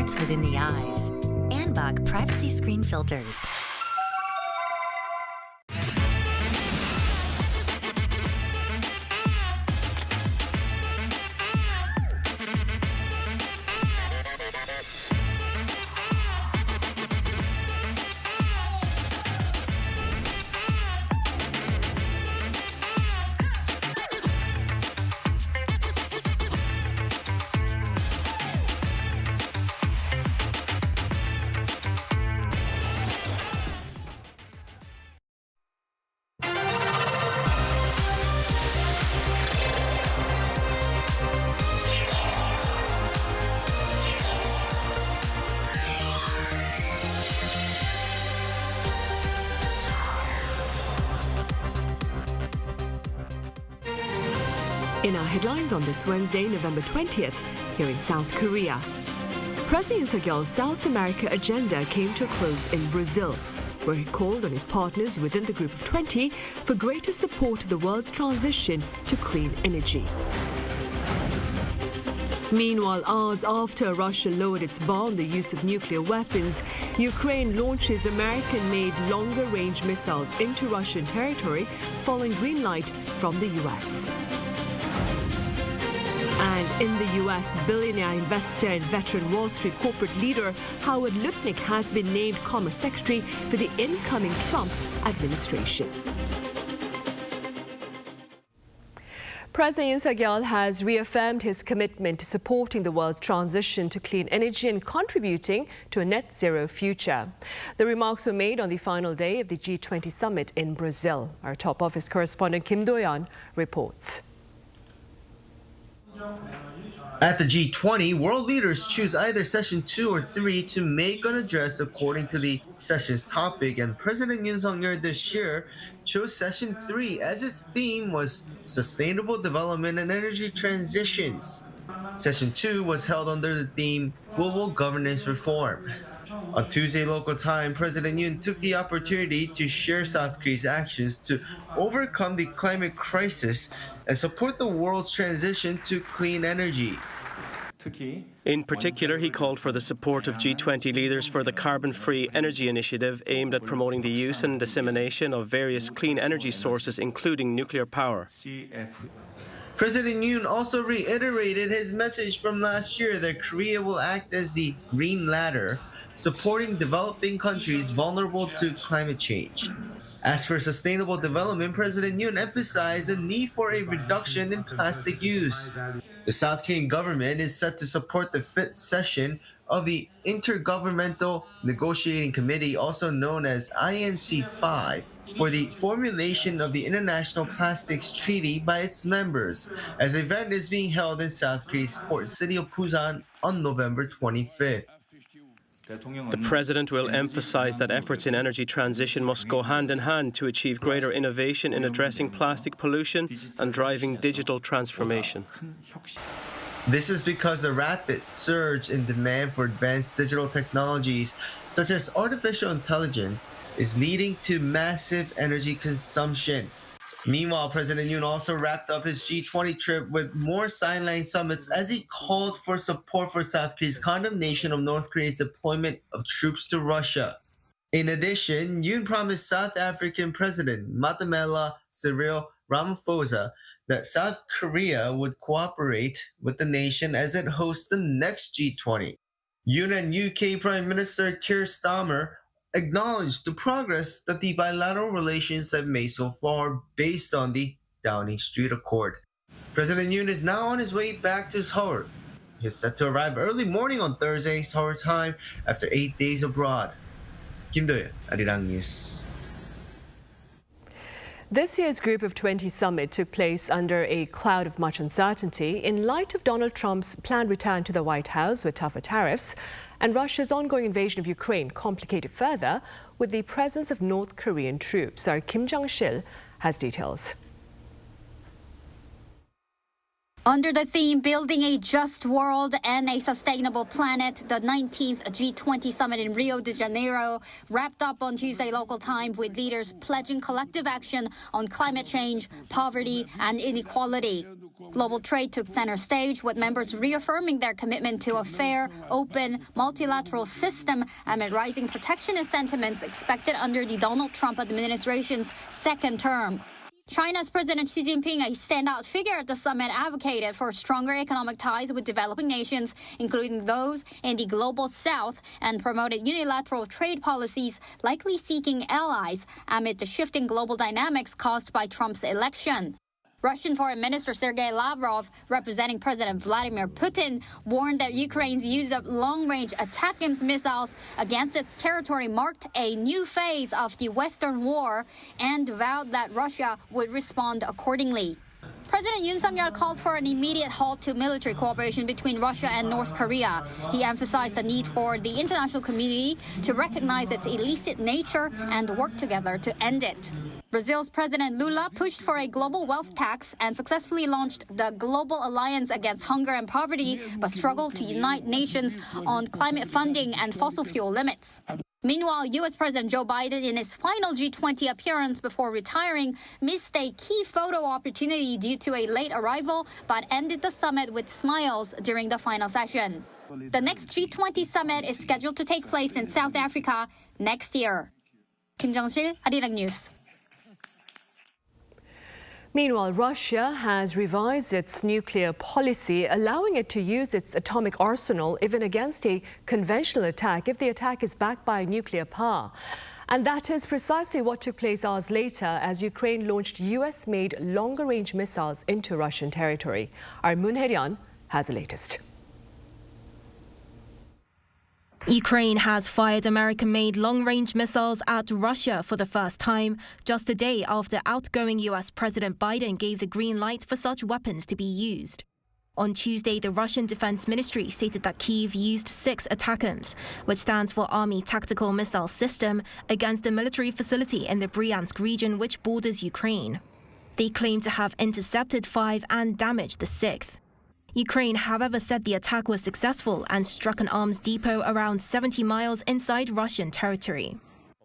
starts within the eyes. Anbach Privacy Screen Filters. In our headlines on this Wednesday, November 20th, here in South Korea. President Yoon Suk-yeol's South America agenda came to a close in Brazil, where he called on his partners within the Group of 20 for greater support of the world's transition to clean energy. Meanwhile, hours after Russia lowered its bar on the use of nuclear weapons, Ukraine launches American-made longer-range missiles into Russian territory, following green light from the US. And in the US, billionaire investor and veteran Wall Street corporate leader Howard Lutnick has been named Commerce Secretary for the incoming Trump administration. President Yoon Suk-yeol has reaffirmed his commitment to supporting the world's transition to clean energy and contributing to a net zero future. The remarks were made on the final day of the G20 summit in Brazil. Our top office correspondent Kim Do-yeon reports. At the G20, world leaders choose either session 2 or 3 to make an address according to the session's topic, and President Yoon Suk-yeol this year chose session 3 as its theme was Sustainable Development and Energy Transitions. Session 2 was held under the theme Global Governance Reform. On Tuesday local time, President Yoon took the opportunity to share South Korea's actions to overcome the climate crisis and support the world's transition to clean energy. In particular, he called for the support of G20 leaders for the carbon-free energy initiative aimed at promoting the use and dissemination of various clean energy sources, including nuclear power. President Yoon also reiterated his message from last year that Korea will act as the green ladder, supporting developing countries vulnerable to climate change. As for sustainable development, President Yoon emphasized the need for a reduction in plastic use. The South Korean government is set to support the 5th session of the Intergovernmental Negotiating Committee, also known as INC5, for the formulation of the International Plastics Treaty by its members, as the event is being held in South Korea's port city of Busan on November 25th. The president will emphasize that efforts in energy transition must go hand in hand to achieve greater innovation in addressing plastic pollution and driving digital transformation. This is because the rapid surge in demand for advanced digital technologies, such as artificial intelligence, is leading to massive energy consumption. Meanwhile, President Yoon also wrapped up his G20 trip with more sideline summits as he called for support for South Korea's condemnation of North Korea's deployment of troops to Russia. In addition, Yoon promised South African President Matamela Cyril Ramaphosa that South Korea would cooperate with the nation as it hosts the next G20. Yoon and UK Prime Minister Keir Starmer acknowledged the progress that the bilateral relations have made so far based on the Downing Street Accord. President Yoon is now on his way back to Seoul. He is set to arrive early morning on Thursday, Seoul time, after 8 days abroad. Kim Do-yeon, Arirang News. This year's Group of 20 summit took place under a cloud of much uncertainty in light of Donald Trump's planned return to the White House with tougher tariffs and Russia's ongoing invasion of Ukraine, complicated further with the presence of North Korean troops. Our Kim Jong-sil has details. Under the theme Building a Just World and a Sustainable Planet, the 19th G20 summit in Rio de Janeiro wrapped up on Tuesday local time with leaders pledging collective action on climate change, poverty, and inequality. Global trade took center stage, with members reaffirming their commitment to a fair, open, multilateral system amid rising protectionist sentiments expected under the Donald Trump administration's second term. China's President Xi Jinping, a standout figure at the summit, advocated for stronger economic ties with developing nations, including those in the global south, and promoted unilateral trade policies, likely seeking allies amid the shifting global dynamics caused by Trump's election. Russian Foreign Minister Sergei Lavrov, representing President Vladimir Putin, warned that Ukraine's use of long-range ATACMS missiles against its territory marked a new phase of the Western war and vowed that Russia would respond accordingly. President Yoon called for an immediate halt to military cooperation between Russia and North Korea. He emphasized the need for the international community to recognize its illicit nature and work together to end it. Brazil's President Lula pushed for a global wealth tax and successfully launched the Global Alliance Against Hunger and Poverty, but struggled to unite nations on climate funding and fossil fuel limits. Meanwhile, U.S. President Joe Biden, in his final G20 appearance before retiring, missed a key photo opportunity due to a late arrival, but ended the summit with smiles during the final session. The next G20 summit is scheduled to take place in South Africa next year. Kim Jung-sil, Arirang News. Meanwhile, Russia has revised its nuclear policy, allowing it to use its atomic arsenal even against a conventional attack if the attack is backed by nuclear power. And that is precisely what took place hours later as Ukraine launched US-made longer-range missiles into Russian territory. Our Moon Hye-ryun has the latest. Ukraine has fired American-made long-range missiles at Russia for the first time, just a day after outgoing US President Biden gave the green light for such weapons to be used. On Tuesday, the Russian Defense Ministry stated that Kyiv used 6 ATACMS, which stands for Army Tactical Missile System, against a military facility in the Bryansk region which borders Ukraine. They claim to have intercepted 5 and damaged the 6th. Ukraine, however, said the attack was successful and struck an arms depot around 70 miles inside Russian territory.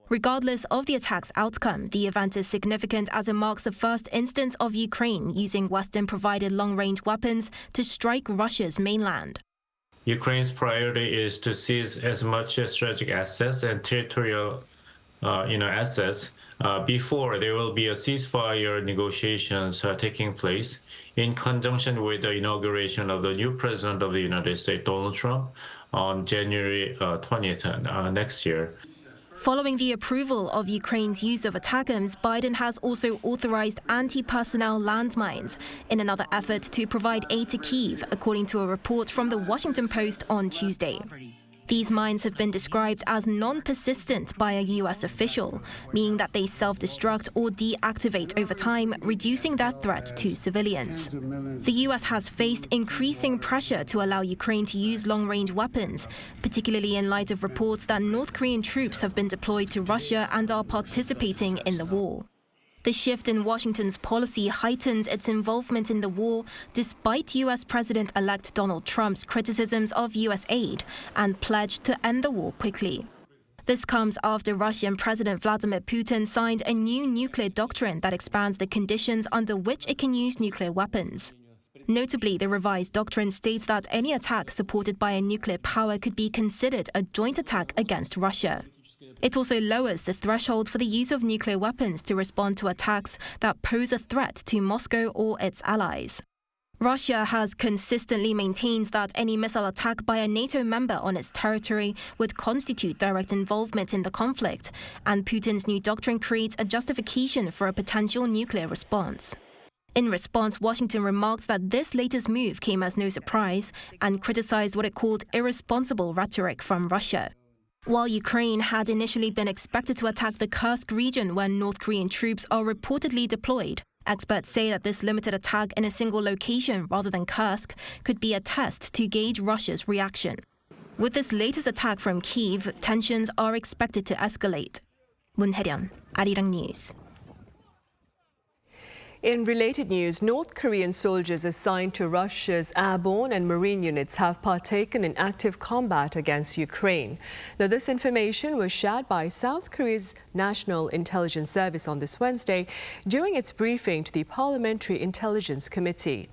Regardless of the attack's outcome, the event is significant as it marks the first instance of Ukraine using Western-provided long-range weapons to strike Russia's mainland. Ukraine's priority is to seize as much strategic assets and territorial assets before there will be a ceasefire negotiations taking place in conjunction with the inauguration of the new president of the United States, Donald Trump, on January 20th next year. Following the approval of Ukraine's use of ATACMS, Biden has also authorized anti-personnel landmines in another effort to provide aid to Kyiv, according to a report from the Washington Post on Tuesday. These mines have been described as non-persistent by a U.S. official, meaning that they self-destruct or deactivate over time, reducing their threat to civilians. The U.S. has faced increasing pressure to allow Ukraine to use long-range weapons, particularly in light of reports that North Korean troops have been deployed to Russia and are participating in the war. The shift in Washington's policy heightens its involvement in the war, despite U.S. President-elect Donald Trump's criticisms of U.S. aid and pledge to end the war quickly. This comes after Russian President Vladimir Putin signed a new nuclear doctrine that expands the conditions under which it can use nuclear weapons. Notably, the revised doctrine states that any attack supported by a nuclear power could be considered a joint attack against Russia. It also lowers the threshold for the use of nuclear weapons to respond to attacks that pose a threat to Moscow or its allies. Russia has consistently maintained that any missile attack by a NATO member on its territory would constitute direct involvement in the conflict, and Putin's new doctrine creates a justification for a potential nuclear response. In response, Washington remarked that this latest move came as no surprise and criticized what it called irresponsible rhetoric from Russia. While Ukraine had initially been expected to attack the Kursk region where North Korean troops are reportedly deployed, experts say that this limited attack in a single location rather than Kursk could be a test to gauge Russia's reaction. With this latest attack from Kyiv, tensions are expected to escalate. Moon Hye-ryun, Arirang News. In related news, North Korean soldiers assigned to Russia's airborne and marine units have partaken in active combat against Ukraine. Now, this information was shared by South Korea's National Intelligence Service on this Wednesday during its briefing to the Parliamentary Intelligence Committee.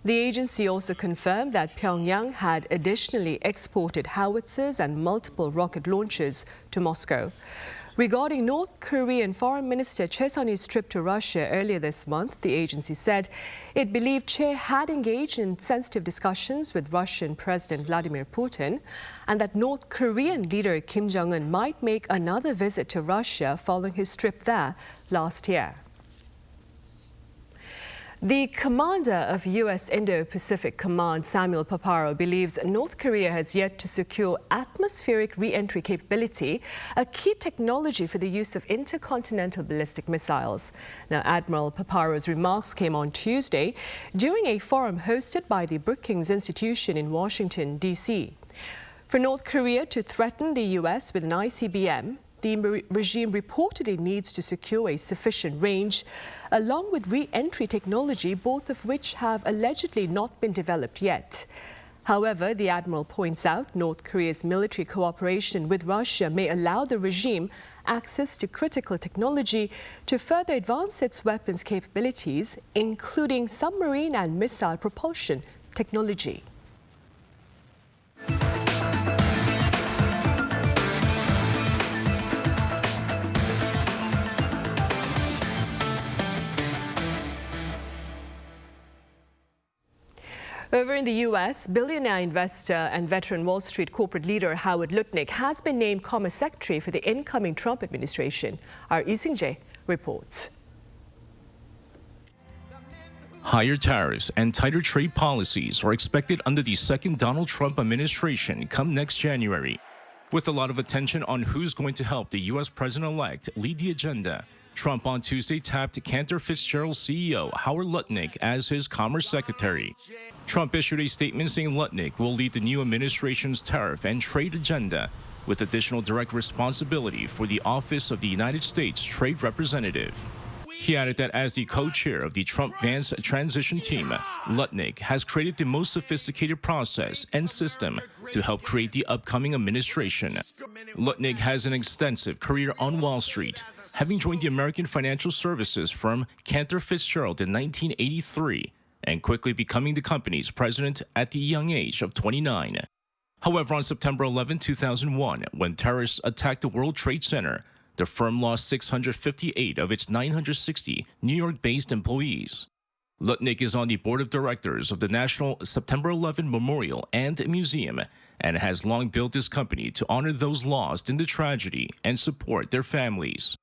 The agency also confirmed that Pyongyang had additionally exported howitzers and multiple rocket launchers to Moscow. Regarding North Korean Foreign Minister Choi Sun-il's trip to Russia earlier this month, the agency said it believed Choi had engaged in sensitive discussions with Russian President Vladimir Putin and that North Korean leader Kim Jong-un might make another visit to Russia following his trip there last year. The commander of U.S. Indo-Pacific Command, Samuel Paparo, believes North Korea has yet to secure atmospheric re-entry capability, a key technology for the use of intercontinental ballistic missiles. Now, Admiral Paparo's remarks came on Tuesday during a forum hosted by the Brookings Institution in Washington, D.C. For North Korea to threaten the U.S. with an ICBM, the regime reportedly needs to secure a sufficient range, along with re-entry technology, both of which have allegedly not been developed yet. However, the admiral points out North Korea's military cooperation with Russia may allow the regime access to critical technology to further advance its weapons capabilities, including submarine and missile propulsion technology. Over in the U.S., billionaire investor and veteran Wall Street corporate leader Howard Lutnick has been named Commerce Secretary for the incoming Trump administration. Our Lee Seung-jae reports. Higher tariffs and tighter trade policies are expected under the second Donald Trump administration come next January. With a lot of attention on who's going to help the U.S. president-elect lead the agenda, Trump on Tuesday tapped Cantor Fitzgerald CEO Howard Lutnick as his Commerce Secretary. Trump issued a statement saying Lutnick will lead the new administration's tariff and trade agenda, with additional direct responsibility for the Office of the United States Trade Representative. He added that as the co-chair of the Trump-Vance transition team, Lutnick has created the most sophisticated process and system to help create the upcoming administration. Lutnick has an extensive career on Wall Street, having joined the American financial services firm Cantor Fitzgerald in 1983 and quickly becoming the company's president at the young age of 29. However, on September 11, 2001, when terrorists attacked the World Trade Center, the firm lost 658 of its 960 New York-based employees. Lutnick is on the board of directors of the National September 11 Memorial and Museum and has long built his company to honor those lost in the tragedy and support their families.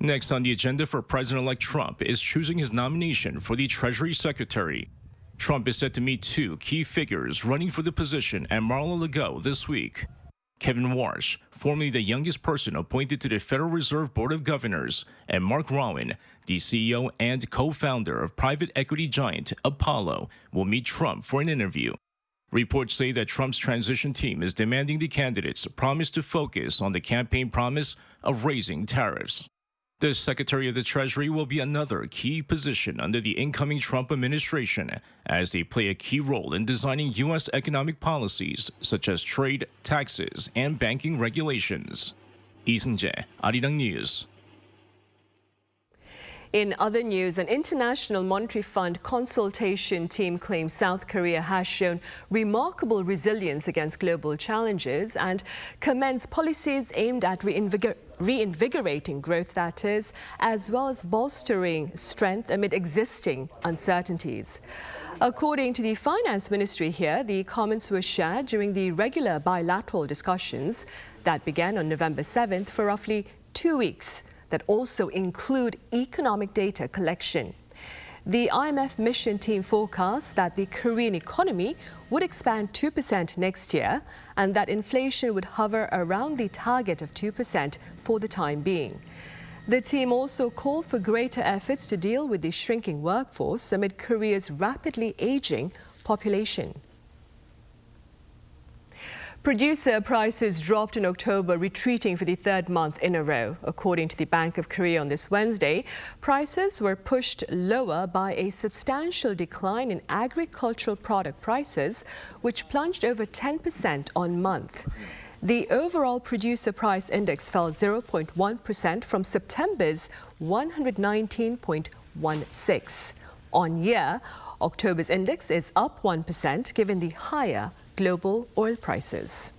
Next on the agenda for President-elect Trump is choosing his nomination for the Treasury Secretary. Trump is set to meet two key figures running for the position at Mar-a-Lago this week. Kevin Warsh, formerly the youngest person appointed to the Federal Reserve Board of Governors, and Mark Rowan, the CEO and co-founder of private equity giant Apollo, will meet Trump for an interview. Reports say that Trump's transition team is demanding the candidates promise to focus on the campaign promise of raising tariffs. The Secretary of the Treasury will be another key position under the incoming Trump administration, as they play a key role in designing U.S. economic policies such as trade, taxes, and banking regulations. Lee Seung-jae, Arirang News. In other news, an International Monetary Fund consultation team claims South Korea has shown remarkable resilience against global challenges and commends policies aimed at reinvigorating growth, that is, as well as bolstering strength amid existing uncertainties. According to the Finance Ministry here, the comments were shared during the regular bilateral discussions that began on November 7th for roughly 2 weeks, that also include economic data collection. The IMF mission team forecasts that the Korean economy would expand 2% next year and that inflation would hover around the target of 2% for the time being. The team also called for greater efforts to deal with the shrinking workforce amid Korea's rapidly aging population. Producer prices dropped in October, retreating for the third month in a row. According to the Bank of Korea on this Wednesday, prices were pushed lower by a substantial decline in agricultural product prices, which plunged over 10% on month. The overall producer price index fell 0.1% from September's 119.16. On year, October's index is up 1% given the higher global oil prices.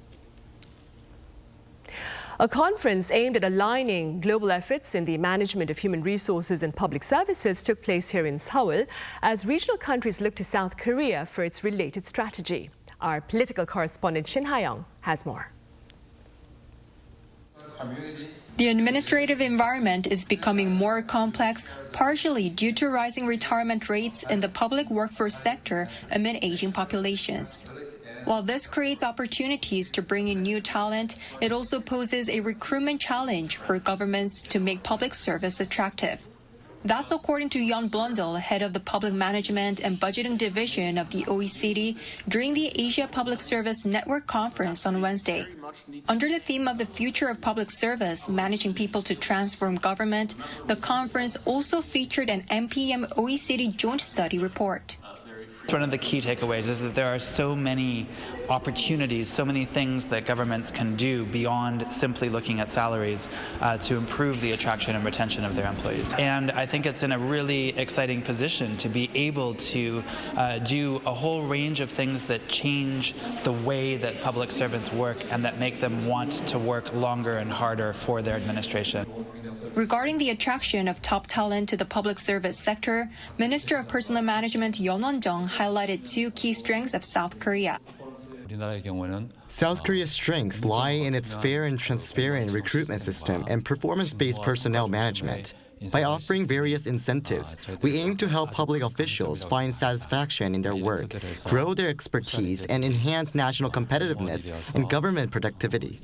A conference aimed at aligning global efforts in the management of human resources and public services took place here in Seoul as regional countries look to South Korea for its related strategy. Our political correspondent Shin Ha-young has more. The administrative environment is becoming more complex, partially due to rising retirement rates in the public workforce sector amid aging populations. While this creates opportunities to bring in new talent, it also poses a recruitment challenge for governments to make public service attractive. That's according to Yoon Blundell, head of the Public Management and Budgeting Division of the OECD, during the Asia Public Service Network Conference on Wednesday. Under the theme of the future of public service, managing people to transform government, the conference also featured an MPM-OECD joint study report. One of the key takeaways is that there are so many opportunities, so many things that governments can do beyond simply looking at salaries to improve the attraction and retention of their employees. And I think it's in a really exciting position to be able to do a whole range of things that change the way that public servants work and that make them want to work longer and harder for their administration. Regarding the attraction of top talent to the public service sector, Minister of Personnel Management Yoon Won-jung highlighted two key strengths of South Korea. South Korea's strengths lie in its fair and transparent recruitment system and performance-based personnel management. By offering various incentives, we aim to help public officials find satisfaction in their work, grow their expertise, and enhance national competitiveness and government productivity.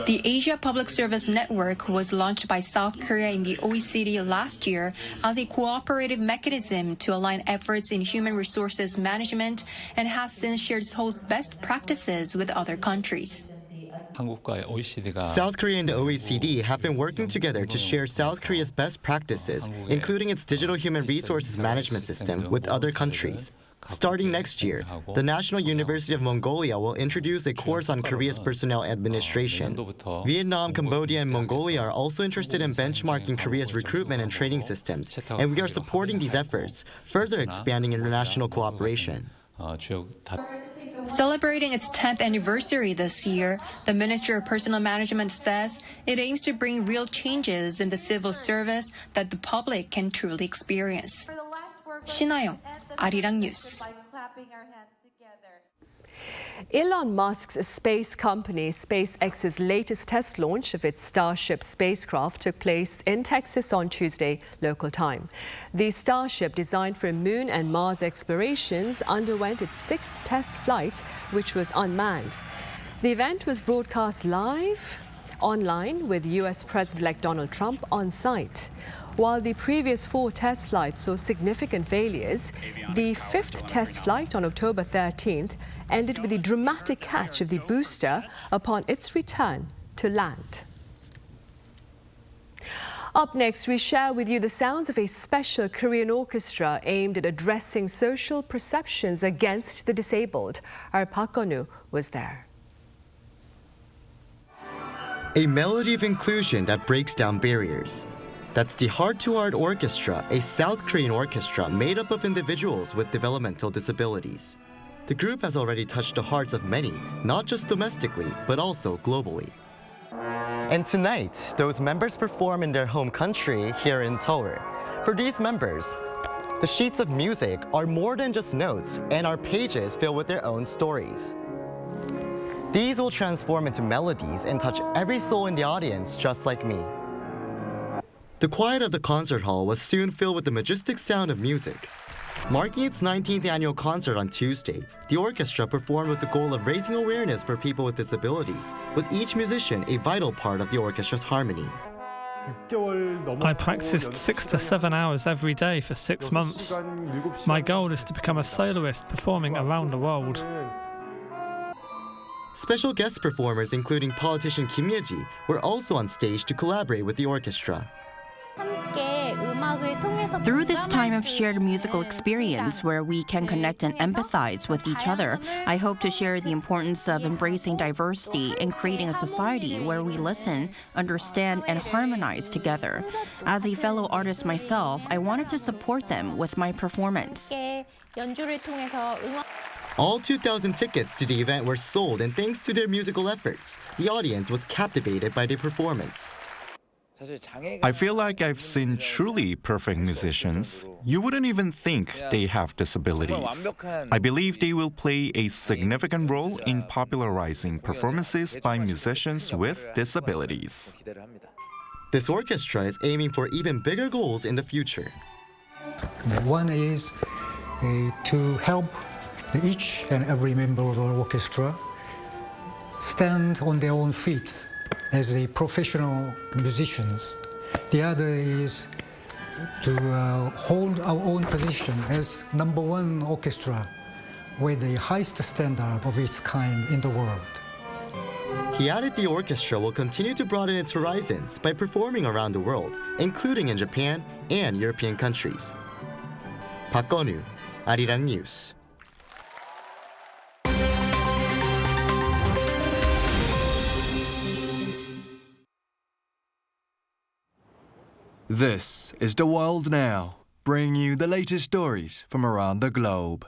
The Asia Public Service Network was launched by South Korea in the OECD last year as a cooperative mechanism to align efforts in human resources management and has since shared Seoul's best practices with other countries. South Korea and the OECD have been working together to share South Korea's best practices, including its digital human resources management system, with other countries. Starting next year, the National University of Mongolia will introduce a course on Korea's personnel administration. Vietnam, Cambodia, and Mongolia are also interested in benchmarking Korea's recruitment and training systems, and we are supporting these efforts, further expanding international cooperation. Celebrating its 10th anniversary this year, the Ministry of Personnel Management says it aims to bring real changes in the civil service that the public can truly experience. Shin Ha-young, Arirang News. Elon Musk's space company SpaceX's latest test launch of its Starship spacecraft took place in Texas on Tuesday, local time. The Starship, designed for Moon and Mars explorations, underwent its sixth test flight, which was unmanned. The event was broadcast live online with U.S. President-elect Donald Trump on site. While the previous 4 test flights saw significant failures, the 5th test flight on October 13th ended with the dramatic catch of the booster upon its return to land. Up next, we share with you the sounds of a special Korean orchestra aimed at addressing social perceptions against the disabled. Our Park Gun-woo was there. A melody of inclusion that breaks down barriers. That's the Heart to Heart Orchestra, a South Korean orchestra made up of individuals with developmental disabilities. The group has already touched the hearts of many, not just domestically, but also globally. And tonight, those members perform in their home country here in Seoul. For these members, the sheets of music are more than just notes and are pages filled with their own stories. These will transform into melodies and touch every soul in the audience, just like me. The quiet of the concert hall was soon filled with the majestic sound of music. Marking its 19th annual concert on Tuesday, the orchestra performed with the goal of raising awareness for people with disabilities, with each musician a vital part of the orchestra's harmony. I practiced 6 to 7 hours every day for 6 months. My goal is to become a soloist performing around the world. Special guest performers including politician Kim Ye-ji were also on stage to collaborate with the orchestra. Through this time of shared musical experience where we can connect and empathize with each other, I hope to share the importance of embracing diversity and creating a society where we listen, understand, and harmonize together. As a fellow artist myself, I wanted to support them with my performance. All 2,000 tickets to the event were sold, and thanks to their musical efforts, the audience was captivated by their performance. I feel like I've seen truly perfect musicians. You wouldn't even think they have disabilities. I believe they will play a significant role in popularizing performances by musicians with disabilities. This orchestra is aiming for even bigger goals in the future. One is to help each and every member of the orchestra stand on their own feet as a professional musicians. The other is to hold our own position as #1 orchestra with the highest standard of its kind in the world. He added the orchestra will continue to broaden its horizons by performing around the world, including in Japan and European countries. 박건우, Arirang News. This is The World Now, bringing you the latest stories from around the globe.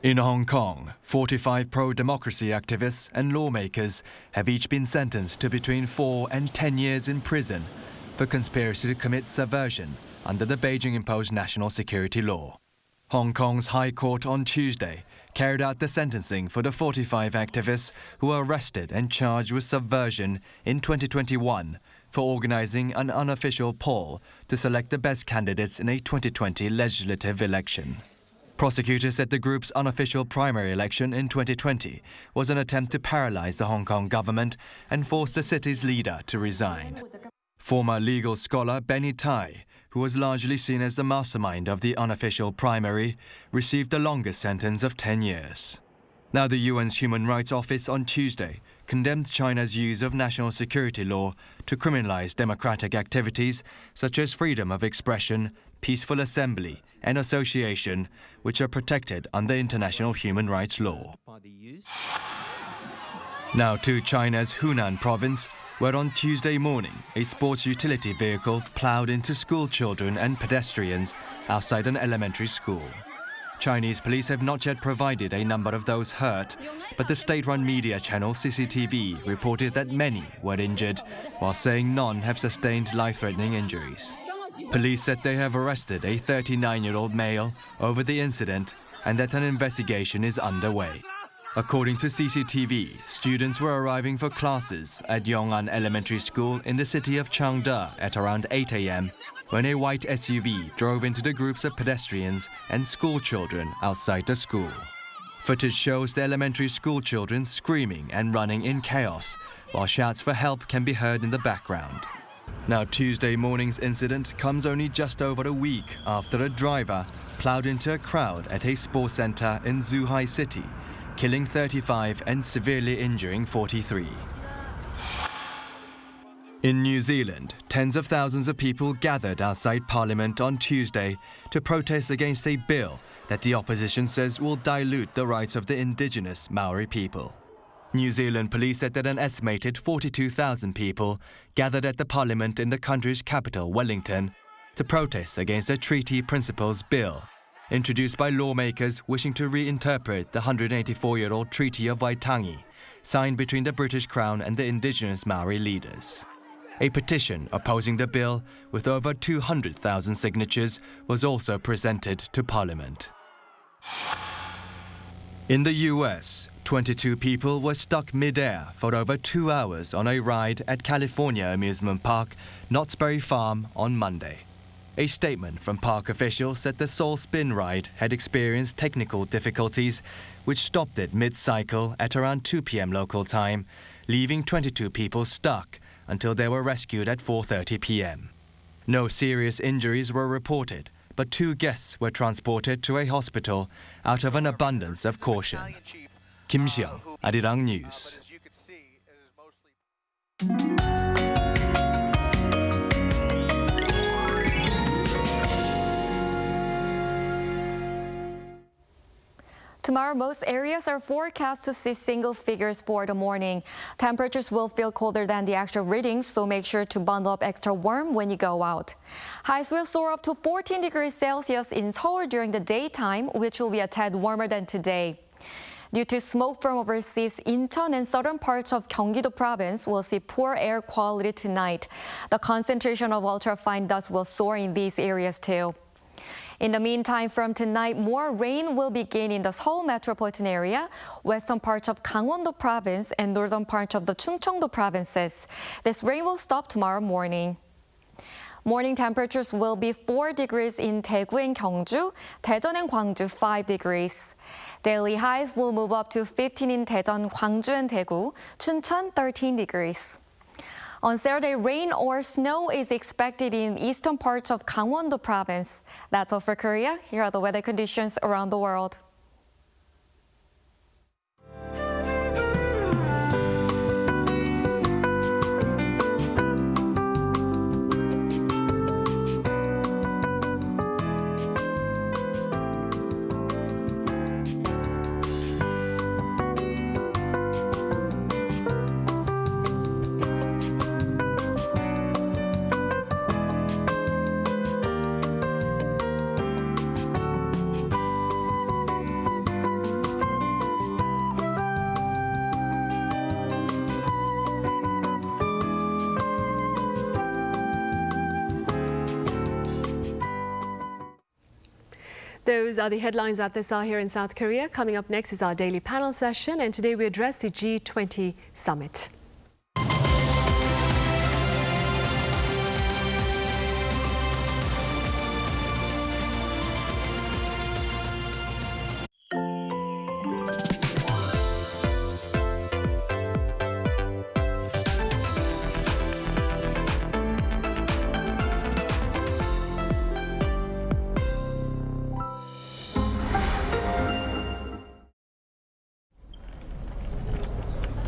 In Hong Kong, 45 pro-democracy activists and lawmakers have each been sentenced to between 4 and 10 years in prison for conspiracy to commit subversion under the Beijing-imposed national security law. Hong Kong's High Court on Tuesday carried out the sentencing for the 45 activists who were arrested and charged with subversion in 2021 for organizing an unofficial poll to select the best candidates in a 2020 legislative election. Prosecutors said the group's unofficial primary election in 2020 was an attempt to paralyze the Hong Kong government and force the city's leader to resign. Former legal scholar Benny Tai, who was largely seen as the mastermind of the unofficial primary, received the longest sentence of 10 years. Now, the UN's Human Rights Office on Tuesday condemned China's use of national security law to criminalize democratic activities such as freedom of expression, peaceful assembly, and association, which are protected under international human rights law. Now to China's Hunan province, where on Tuesday morning, a sports utility vehicle plowed into school children and pedestrians outside an elementary school. Chinese police have not yet provided a number of those hurt, but the state-run media channel CCTV reported that many were injured, while saying none have sustained life-threatening injuries. Police said they have arrested a 39-year-old male over the incident and that an investigation is underway. According to CCTV, students were arriving for classes at Yong'an Elementary School in the city of Changde at around 8 a.m. when a white SUV drove into the groups of pedestrians and school children outside the school. Footage shows the elementary school children screaming and running in chaos, while shouts for help can be heard in the background. Now, Tuesday morning's incident comes only just over a week after a driver plowed into a crowd at a sports center in Zhuhai City, killing 35 and severely injuring 43. In New Zealand, tens of thousands of people gathered outside Parliament on Tuesday to protest against a bill that the opposition says will dilute the rights of the indigenous Maori people. New Zealand police said that an estimated 42,000 people gathered at the Parliament in the country's capital, Wellington, to protest against the Treaty Principles Bill, introduced by lawmakers wishing to reinterpret the 184-year-old Treaty of Waitangi, signed between the British Crown and the indigenous Maori leaders. A petition opposing the bill, with over 200,000 signatures, was also presented to Parliament. In the US, 22 people were stuck mid-air for over 2 hours on a ride at California amusement park Knott's Berry Farm on Monday. A statement from park officials said the Seoul spin ride had experienced technical difficulties, which stopped it mid-cycle at around 2 p.m. local time, leaving 22 people stuck until they were rescued at 4:30 p.m. No serious injuries were reported, but 2 guests were transported to a hospital out of an abundance of caution. Kim Xiang, Arirang News. Tomorrow, most areas are forecast to see single figures for the morning. Temperatures will feel colder than the actual readings, so make sure to bundle up extra warm when you go out. Highs will soar up to 14 degrees Celsius in Seoul during the daytime, which will be a tad warmer than today. Due to smoke from overseas, Incheon and southern parts of Gyeonggi-do province will see poor air quality tonight. The concentration of ultrafine dust will soar in these areas too. In the meantime, from tonight, more rain will begin in the Seoul metropolitan area, western parts of Gangwon-do province, and northern parts of the Chungcheong-do provinces. This rain will stop tomorrow morning. Morning temperatures will be 4 degrees in Daegu and Gyeongju, Daejeon and Gwangju 5 degrees. Daily highs will move up to 15 in Daejeon, Gwangju and Daegu, Chuncheon 13 degrees. On Saturday, rain or snow is expected in eastern parts of Gangwon-do province. That's all for Korea. Here are the weather conditions around the world. Those are the headlines at this hour here in South Korea. Coming up next is our daily panel session, and today we address the G20 summit.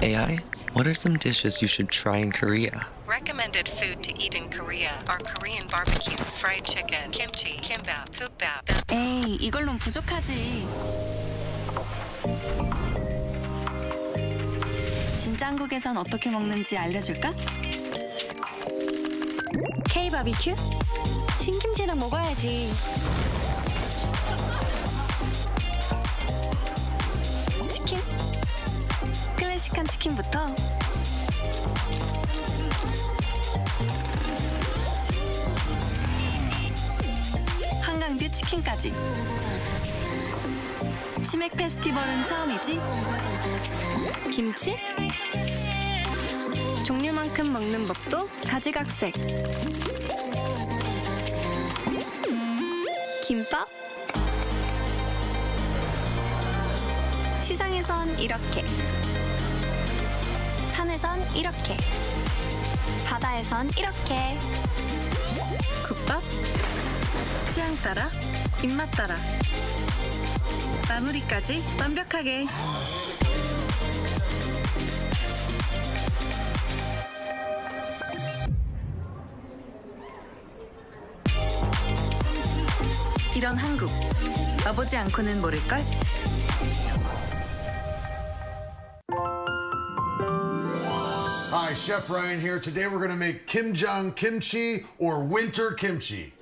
AI, what are some dishes you should try in Korea? Recommended food to eat in Korea are Korean barbecue, fried chicken, kimchi, kimbap, 국밥. 에이, 이걸로는 부족하지. 진짜 한국에선 어떻게 먹는지 알려줄까? K-바비큐? 신김치랑 먹어야지. 치킨? 클래식한 치킨부터 한강뷰 치킨까지. 치맥 페스티벌은 처음이지? 김치? 종류만큼 먹는 법도 가지각색. 김밥? 시장에선 이렇게, 산에선 이렇게, 바다에선 이렇게. 국밥? 취향 따라, 입맛 따라. 마무리까지 완벽하게. 이런 한국, 와보지 않고는 모를걸? Hi, Chef Ryan here. Today we're going to make kimjang kimchi or winter kimchi.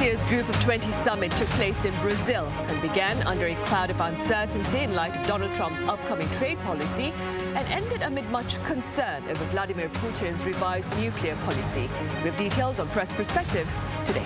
year's Group of 20 summit took place in Brazil and began under a cloud of uncertainty in light of Donald Trump's upcoming trade policy and ended amid much concern over Vladimir Putin's revised nuclear policy. We have details on Press Perspective today.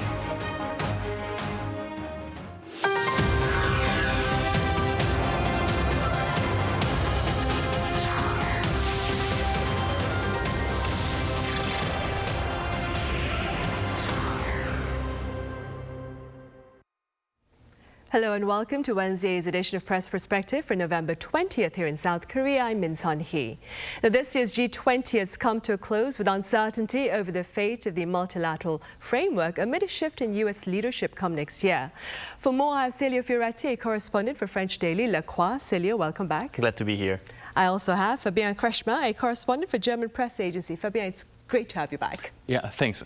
Hello and welcome to Wednesday's edition of Press Perspective for November 20th here in South Korea. I'm Min Sun-hee. Now, this year's G20 has come to a close with uncertainty over the fate of the multilateral framework amid a shift in U.S. leadership come next year. For more, I have Célio Fioretti, a correspondent for French daily Le Croix. Célio, welcome back. Glad to be here. I also have Fabien Kretschmer, a correspondent for German press agency. Fabien, it's great to have you back. Yeah, thanks.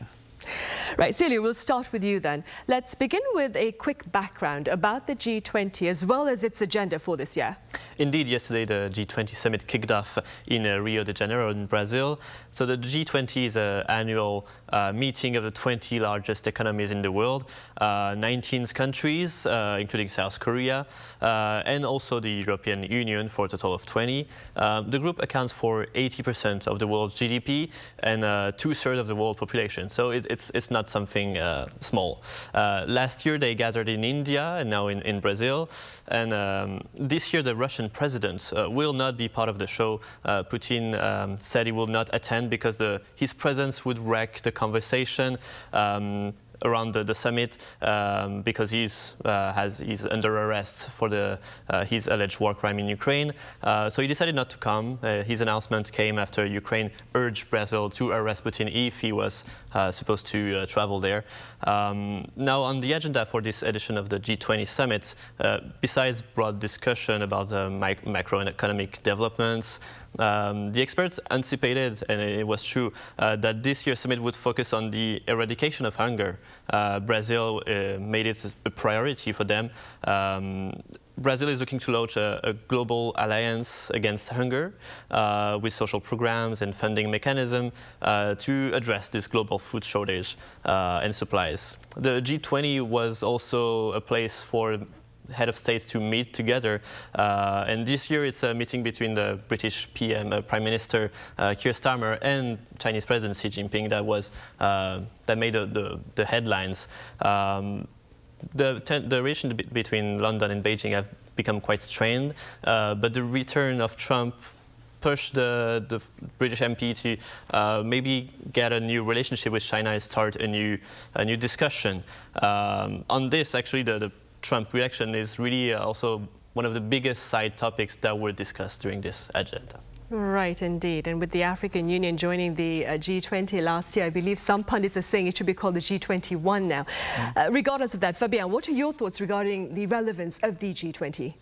Right, Célio, we'll start with you then. Let's begin with a quick background about the G20 as well as its agenda for this year. Indeed, yesterday the G20 summit kicked off in Rio de Janeiro in Brazil. So the G20 is an annual meeting of the 20 largest economies in the world, 19 countries, including South Korea, and also the European Union for a total of 20. The group accounts for 80% of the world's GDP and 2/3 of the world population. So it's not something small. Last year they gathered in India and now in Brazil. And this year the Russian president will not be part of the show. Putin said he will not attend because his presence would wreck the conversation around the summit because he's under arrest for his alleged war crime in Ukraine. So he decided not to come. His announcement came after Ukraine urged Brazil to arrest Putin if he was supposed to travel there. Now, on the agenda for this edition of the G20 summit, besides broad discussion about macroeconomic developments, the experts anticipated, and it was true, that this year's summit would focus on the eradication of hunger. Brazil made it a priority for them. Brazil is looking to launch a global alliance against hunger with social programs and funding mechanism to address this global food shortage and supplies. The G20 was also a place for head of states to meet together, and this year it's a meeting between the British Prime Minister Keir Starmer and Chinese President Xi Jinping that made the headlines. The relation between London and Beijing have become quite strained, but the return of Trump pushed the British MP to maybe get a new relationship with China and start a new discussion. On this, actually, the Trump reaction is really also one of the biggest side topics that were discussed during this agenda. Right, indeed. And with the African Union joining the G20 last year, I believe some pundits are saying it should be called the G21 now. Regardless of that, Fabien, what are your thoughts regarding the relevance of the G20?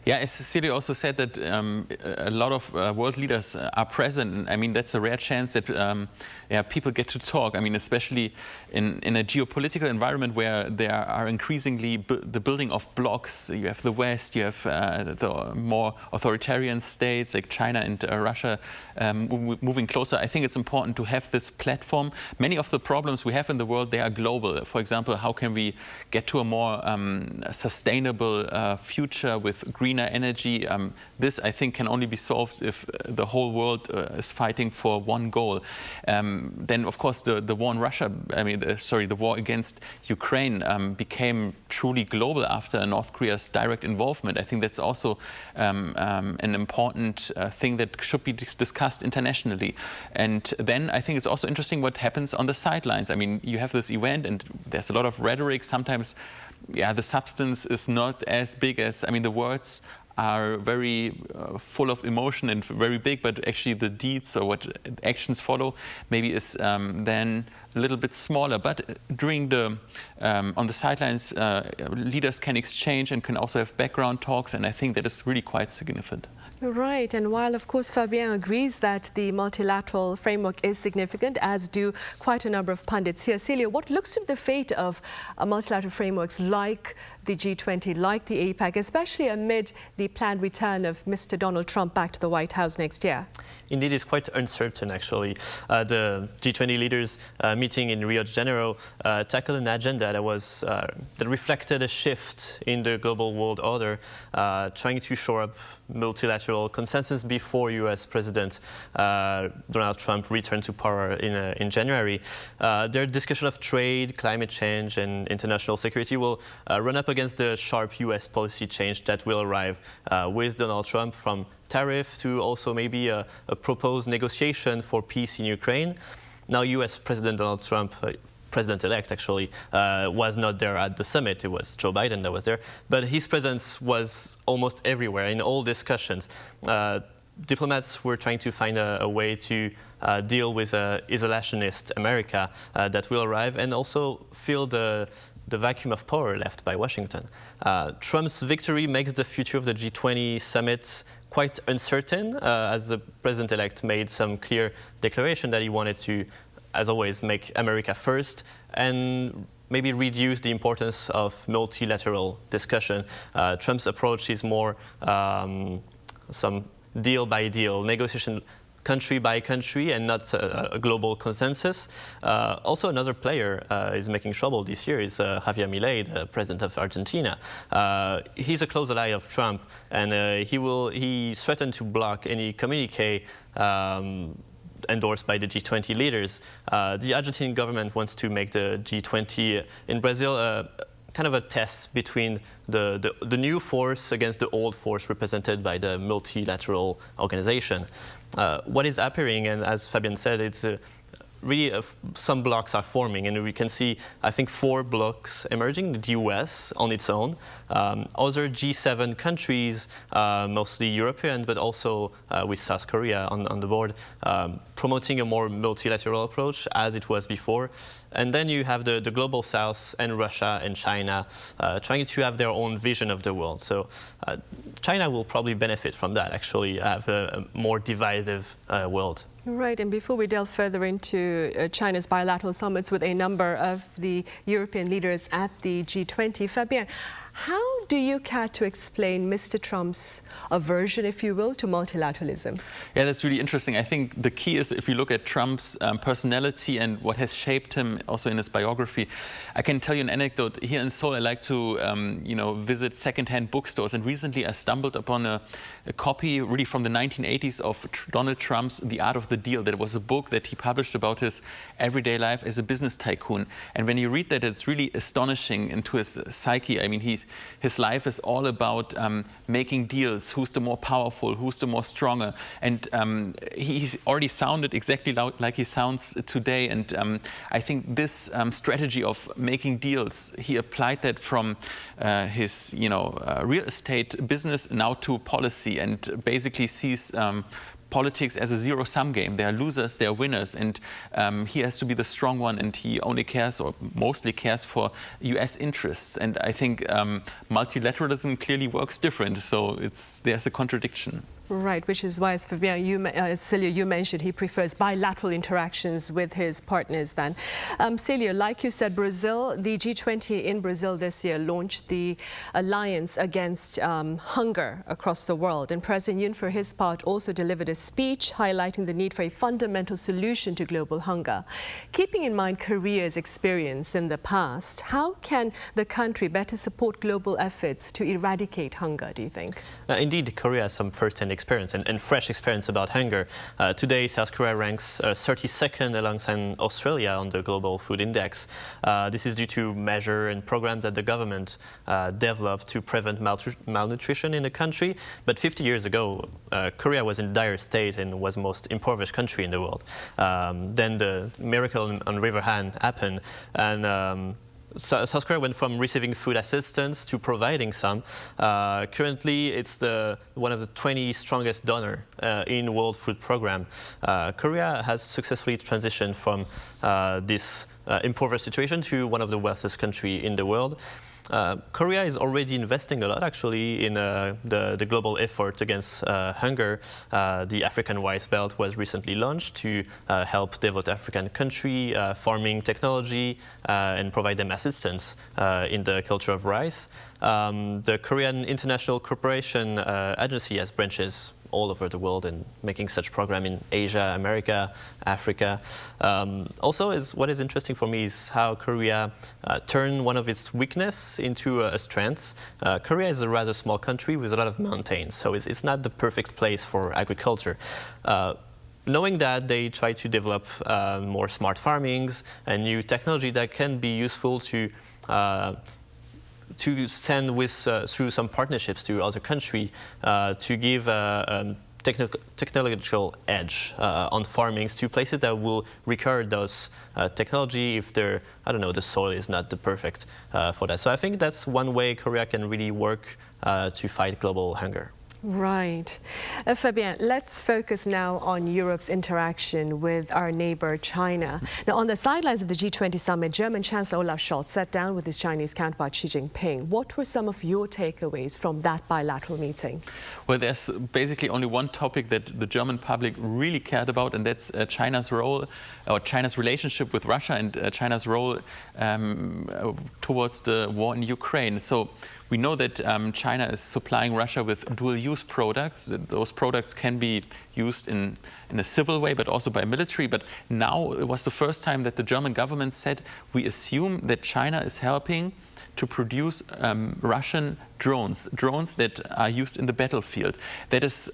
Yeah, as Cecilia also said that a lot of world leaders are present. I mean, that's a rare chance that people get to talk. I mean, especially in a geopolitical environment where there are increasingly the building of blocks. You have the West, you have the more authoritarian states like China and Russia moving closer. I think it's important to have this platform. Many of the problems we have in the world, they are global. For example, how can we get to a more sustainable future with greener energy? This, I think, can only be solved if the whole world is fighting for one goal. Then, of course, the war in Russia, the war against Ukraine became truly global after North Korea's direct involvement. I think that's also an important thing that should be discussed internationally. And then I think it's also interesting what happens on the sidelines. I mean, you have this event and there's a lot of rhetoric. Sometimes, the substance is not as big as, the words are very full of emotion and very big, but actually the deeds or what actions follow maybe is then a little bit smaller. But during on the sidelines, leaders can exchange and can also have background talks, and I think that is really quite significant. Right, and while of course Fabien agrees that the multilateral framework is significant, as do quite a number of pundits here, Célio, what looks to be the fate of multilateral frameworks like the G20 like the APEC, especially amid the planned return of Mr. Donald Trump back to the White House next year? Indeed, it's quite uncertain, actually. The G20 leaders meeting in Rio de Janeiro tackled an agenda that reflected a shift in the global world order, trying to shore up multilateral consensus before U.S. President Donald Trump returned to power in January. Their discussion of trade, climate change, and international security will run up against the sharp U.S. policy change that will arrive with Donald Trump, from tariff to also maybe a proposed negotiation for peace in Ukraine. Now, U.S. President Donald Trump, President-elect actually, was not there at the summit. It was Joe Biden that was there. But his presence was almost everywhere in all discussions. Diplomats were trying to find a way to deal with isolationist America that will arrive and also fill the vacuum of power left by Washington. Trump's victory makes the future of the G20 summit quite uncertain, as the president-elect made some clear declaration that he wanted to, as always, make America first and maybe reduce the importance of multilateral discussion. Trump's approach is more some deal-by-deal negotiation, country by country, and not a global consensus. Also, another player is making trouble this year is Javier Milei, the president of Argentina. He's a close ally of Trump, and he threatened to block any communique endorsed by the G20 leaders. The Argentine government wants to make the G20 in Brazil kind of a test between the new force against the old force represented by the multilateral organization. What is appearing, and as Fabian said, it's really some blocks are forming, and we can see, I think, 4 blocks emerging. The US on its own, other G7 countries, mostly European, but also with South Korea on the board, promoting a more multilateral approach as it was before. And then you have the global South and Russia and China trying to have their own vision of the world. So China will probably benefit from that, actually have a more divisive world. Right, and before we delve further into China's bilateral summits with a number of the European leaders at the G20, Fabien, how do you care to explain Mr. Trump's aversion, if you will, to multilateralism? Yeah, that's really interesting. I think the key is, if you look at Trump's personality and what has shaped him also in his biography, I can tell you an anecdote. Here in Seoul, I like to visit secondhand bookstores, and recently I stumbled upon a copy really from the 1980s of Donald Trump's The Art of the Deal. That was a book that he published about his everyday life as a business tycoon. And when you read that, it's really astonishing into his psyche. I mean, his life is all about making deals. Who's the more powerful? Who's the more stronger? And he's already sounded exactly like he sounds today. And I think this strategy of making deals, he applied that from his real estate business now to policy, and basically sees politics as a zero-sum game. There are losers, there are winners, and he has to be the strong one, and he only cares, or mostly cares, for US interests. And I think multilateralism clearly works different, so there's a contradiction. Right, which is why, as Fabien, Celia, you mentioned, he prefers bilateral interactions with his partners then. Celia, like you said, Brazil, the G20 in Brazil this year launched the Alliance Against Hunger across the world. And President Yoon, for his part, also delivered a speech highlighting the need for a fundamental solution to global hunger. Keeping in mind Korea's experience in the past, how can the country better support global efforts to eradicate hunger, do you think? Indeed, Korea has some first-hand experience and fresh experience about hunger. Today, South Korea ranks 32nd alongside Australia on the Global Food Index. This is due to measures and programs that the government developed to prevent malnutrition in the country. But 50 years ago, Korea was in dire state and was the most impoverished country in the world. Then the miracle on River Han happened, and South Korea went from receiving food assistance to providing some. Currently, it's one of the 20 strongest donors in World Food Program. Korea has successfully transitioned from this impoverished situation to one of the wealthiest countries in the world. Korea is already investing a lot, actually, in the global effort against hunger. The African Rice Belt was recently launched to help develop African country, farming technology, and provide them assistance in the culture of rice. The Korean International Cooperation Agency has branches all over the world and making such program in Asia, America, Africa. Also, what is interesting for me is how Korea turned one of its weakness into a strength. Korea is a rather small country with a lot of mountains, so it's not the perfect place for agriculture. Knowing that, they try to develop more smart farmings and new technology that can be useful to send through some partnerships to other countries to give technological edge on farmings to places that will require those technology if the soil is not the perfect for that. So I think that's one way Korea can really work to fight global hunger. Right. Fabien, let's focus now on Europe's interaction with our neighbor China. Now, on the sidelines of the G20 summit, German Chancellor Olaf Scholz sat down with his Chinese counterpart Xi Jinping. What were some of your takeaways from that bilateral meeting? Well, there's basically only one topic that the German public really cared about, and that's China's role, or China's relationship with Russia and China's role towards the war in Ukraine. So we know that China is supplying Russia with dual-use products. Those products can be used in a civil way, but also by military. But now it was the first time that the German government said, we assume that China is helping to produce Russian drones that are used in the battlefield. That is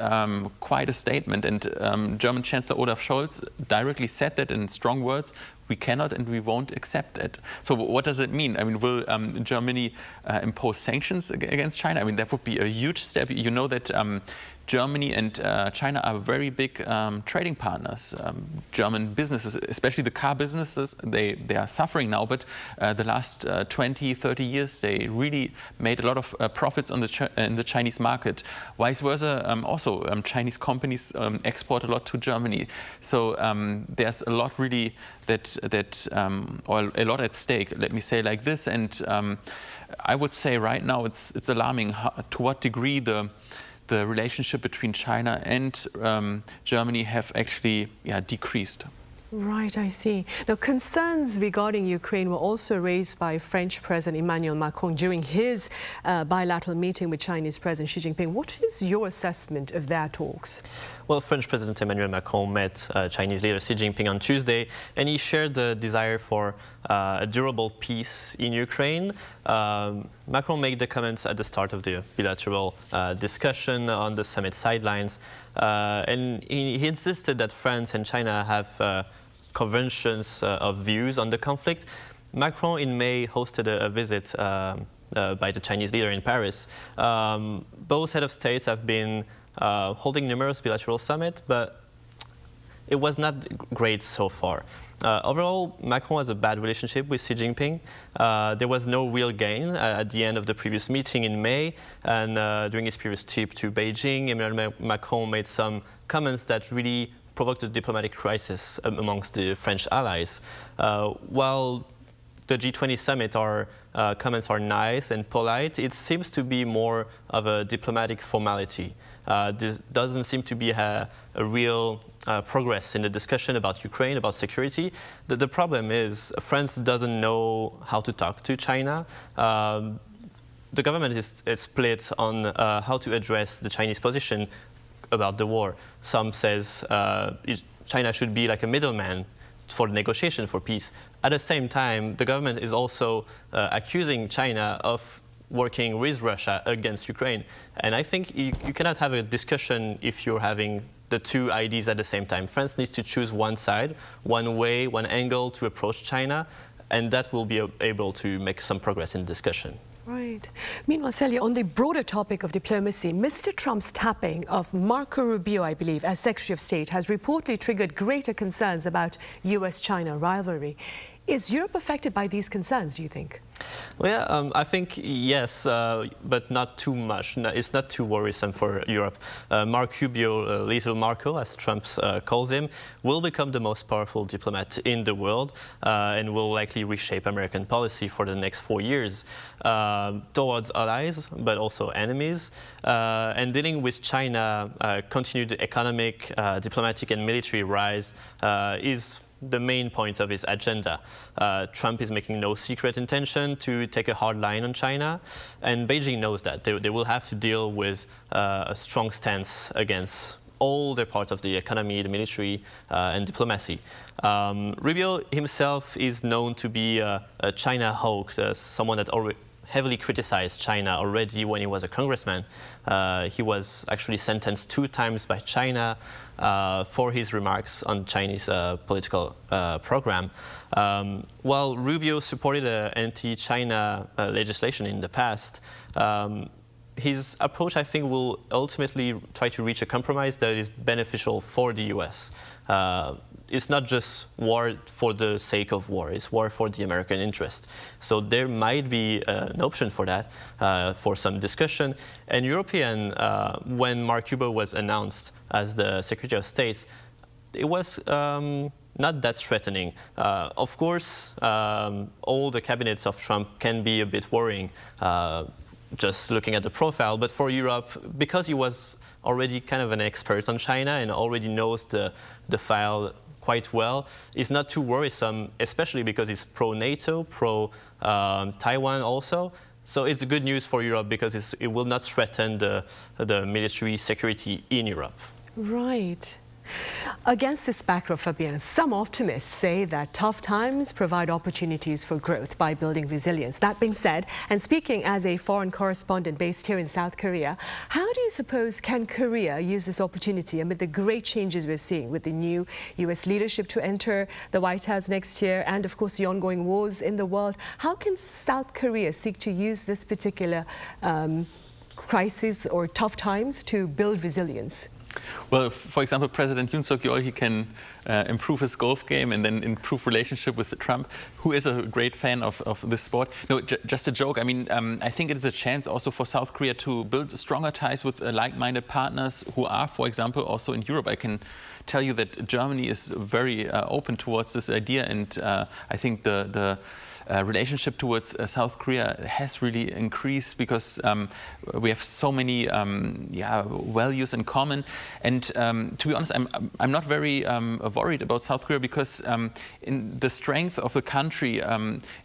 quite a statement. And German Chancellor Olaf Scholz directly said that in strong words. We cannot and we won't accept that. So what does it mean? I mean, will Germany impose sanctions against China? I mean, that would be a huge step. You know that Germany and China are very big trading partners. German businesses, especially the car businesses, they are suffering now, but the last 20, 30 years, they really made a lot of profits on in the Chinese market. Vice versa, also Chinese companies export a lot to Germany. So there's a lot really or a lot at stake, let me say like this. And I would say right now it's alarming to what degree the relationship between China and Germany have actually decreased. Right, I see. Now, concerns regarding Ukraine were also raised by French President Emmanuel Macron during his bilateral meeting with Chinese President Xi Jinping. What is your assessment of their talks? Well, French President Emmanuel Macron met Chinese leader Xi Jinping on Tuesday, and he shared the desire for a durable peace in Ukraine. Macron made the comments at the start of the bilateral discussion on the summit sidelines, and he insisted that France and China have convergence of views on the conflict. Macron in May hosted a visit by the Chinese leader in Paris. Both heads of states have been holding numerous bilateral summits, but it was not great so far. Overall, Macron has a bad relationship with Xi Jinping. There was no real gain at the end of the previous meeting in May, and during his previous trip to Beijing, Emmanuel Macron made some comments that really provoked a diplomatic crisis amongst the French allies. While the G20 summit comments are nice and polite, it seems to be more of a diplomatic formality. This doesn't seem to be a real progress in the discussion about Ukraine, about security. The problem is France doesn't know how to talk to China. The government is split on how to address the Chinese position about the war. Some says China should be like a middleman for the negotiation for peace. At the same time, the government is also accusing China of working with Russia against Ukraine. And I think you cannot have a discussion if you're having the two ideas at the same time. France needs to choose one side, one way, one angle to approach China, and that will be able to make some progress in the discussion. Right. Meanwhile, Celia, on the broader topic of diplomacy, Mr. Trump's tapping of Marco Rubio, I believe, as Secretary of State has reportedly triggered greater concerns about US-China rivalry. Is Europe affected by these concerns, do you think? Well, yeah, I think yes, but not too much. No, it's not too worrisome for Europe. Mark Rubio, Little Marco, as Trump calls him, will become the most powerful diplomat in the world and will likely reshape American policy for the next 4 years towards allies, but also enemies. And dealing with China, continued economic, diplomatic and military rise is the main point of his agenda. Trump is making no secret intention to take a hard line on China, and Beijing knows that. They will have to deal with a strong stance against all their parts of the economy, the military, and diplomacy. Rubio himself is known to be a China hawk, someone that already heavily criticized China already when he was a congressman. He was actually sentenced 2 times by China for his remarks on Chinese political program. While Rubio supported anti-China legislation in the past, his approach, I think, will ultimately try to reach a compromise that is beneficial for the US. It's not just war for the sake of war, it's war for the American interest. So there might be an option for that, for some discussion. And European, when Mark Rubio was announced as the Secretary of State, it was not that threatening. Of course, all the cabinets of Trump can be a bit worrying, just looking at the profile, but for Europe, because he was already kind of an expert on China and already knows the file quite well, it's not too worrisome, especially because it's pro-NATO, pro-Taiwan also. So it's good news for Europe because it will not threaten the military security in Europe. Right. Against this backdrop, Fabien, some optimists say that tough times provide opportunities for growth by building resilience. That being said, and speaking as a foreign correspondent based here in South Korea, how do you suppose can Korea use this opportunity amid the great changes we're seeing with the new US leadership to enter the White House next year and, of course, the ongoing wars in the world? How can South Korea seek to use this particular crisis or tough times to build resilience? Well, for example, President Yoon he can improve his golf game and then improve relationship with Trump, who is a great fan of this sport. No, just a joke. I mean, I think it is a chance also for South Korea to build stronger ties with like-minded partners who are, for example, also in Europe. I can tell you that Germany is very open towards this idea, and I think the relationship towards South Korea has really increased because we have so many values in common. And to be honest, I'm not very worried about South Korea because in the strength of the country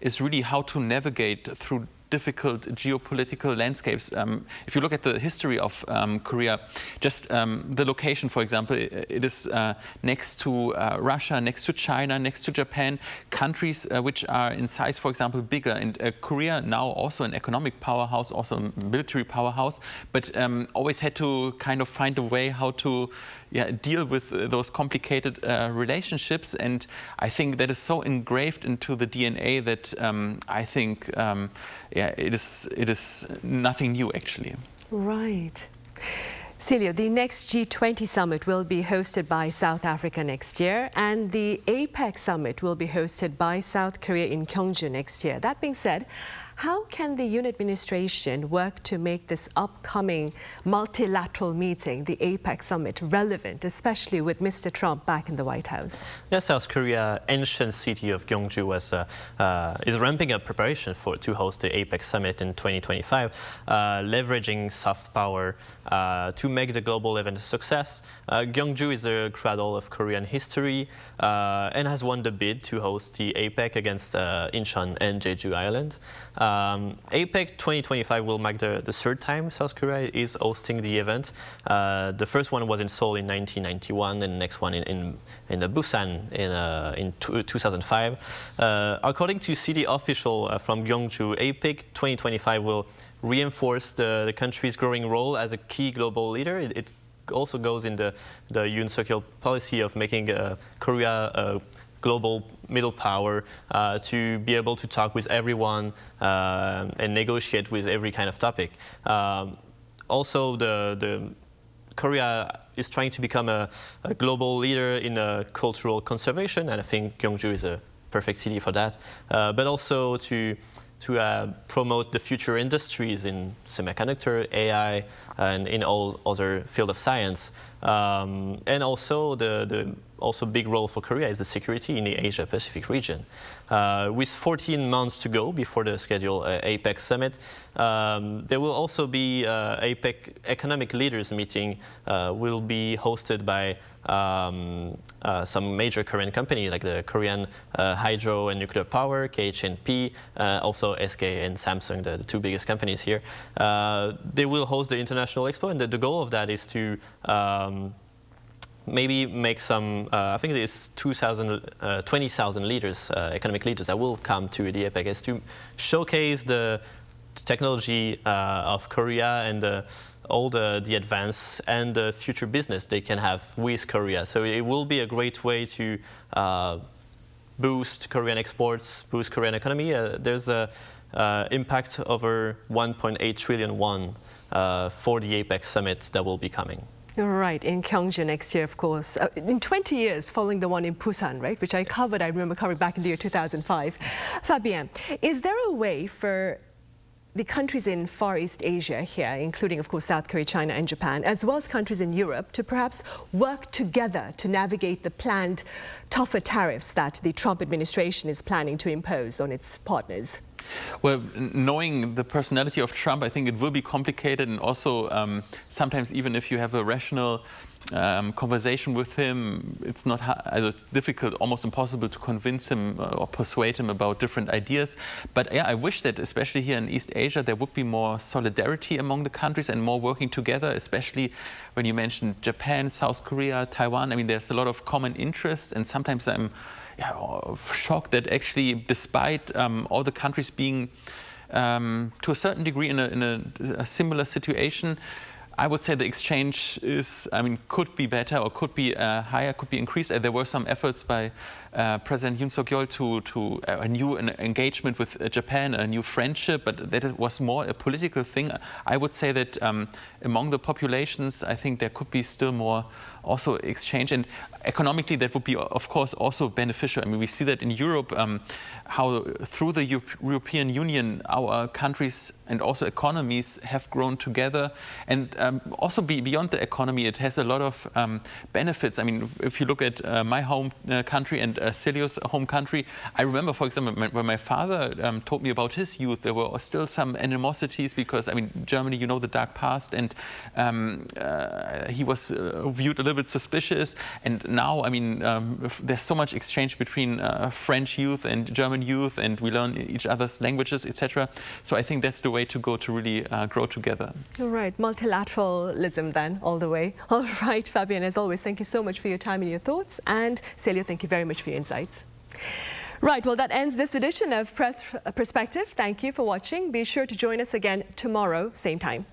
is really how to navigate through difficult geopolitical landscapes. If you look at the history of Korea, just the location, for example, it is next to Russia, next to China, next to Japan, countries which are in size, for example, bigger. And Korea now also an economic powerhouse, also a military powerhouse, but always had to kind of find a way how to deal with those complicated relationships. And I think that is so engraved into the DNA that I think it is nothing new, actually. Right. Celia, the next G20 summit will be hosted by South Africa next year, and the APEC summit will be hosted by South Korea in Gyeongju next year. That being said, how can the Yoon administration work to make this upcoming multilateral meeting, the APEC summit, relevant, especially with Mr. Trump back in the White House? Yes, South Korea, ancient city of Gyeongju, is ramping up preparation to host the APEC summit in 2025, leveraging soft power to make the global event a success. Gyeongju is the cradle of Korean history and has won the bid to host the APEC against Incheon and Jeju Island. APEC 2025 will mark the third time South Korea is hosting the event. The first one was in Seoul in 1991, and the next one in Busan in 2005. According to city official from Gyeongju, APEC 2025 will reinforce the country's growing role as a key global leader. It also goes in the Yoon circular policy of making Korea a global middle power to be able to talk with everyone and negotiate with every kind of topic. Also, the Korea is trying to become a global leader in cultural conservation, and I think Gyeongju is a perfect city for that. But also to promote the future industries in semiconductor, AI, and in all other field of science. And also the big role for Korea is the security in the Asia-Pacific region. With 14 months to go before the scheduled APEC summit, there will also be APEC economic leaders meeting will be hosted by some major Korean companies like the Korean Hydro and Nuclear Power, KHNP, also SK and Samsung, the two biggest companies here. They will host the International Expo, and the goal of that is to maybe make some, I think it is 20,000 leaders, economic leaders that will come to the APEC, is to showcase the technology of Korea and all the advance and the future business they can have with Korea. So it will be a great way to boost Korean exports, boost Korean economy. There's a impact over 1.8 trillion won for the APEC summit that will be coming. Right, in Gyeongju next year, of course. In 20 years following the one in Busan, right, which I remember covering back in the year 2005. Fabien, is there a way for the countries in Far East Asia here, including, of course, South Korea, China and Japan, as well as countries in Europe, to perhaps work together to navigate the planned tougher tariffs that the Trump administration is planning to impose on its partners? Well, knowing the personality of Trump, I think it will be complicated, and also sometimes even if you have a rational conversation with him, it's difficult, almost impossible to convince him or persuade him about different ideas. But yeah, I wish that especially here in East Asia there would be more solidarity among the countries and more working together, especially when you mentioned Japan, South Korea, Taiwan. I mean, there's a lot of common interests, and sometimes I'm shocked that actually, despite all the countries being to a certain degree in a similar situation, I would say the exchange could be better, or could be higher, could be increased. There were some efforts by President Yoon to a new engagement with Japan, a new friendship, but that was more a political thing. I would say that among the populations, I think there could be still more also exchange, and economically that would be, of course, also beneficial. I mean, we see that in Europe, how through the European Union, our countries and also economies have grown together, and also beyond the economy, it has a lot of benefits. I mean, if you look at my home country and Celio's home country, I remember, for example, when my father told me about his youth, there were still some animosities because, I mean, Germany, you know, the dark past, and he was viewed a little bit suspicious. And now, I mean, there's so much exchange between French youth and German youth, and we learn each other's languages, etc. So I think that's the way to go to really grow together. All right, multilateralism then, all the way. All right, Fabien, as always, thank you so much for your time and your thoughts. And Celio, thank you very much for your insights. Right, well, that ends this edition of Press Perspective. Thank you for watching. Be sure to join us again tomorrow, same time.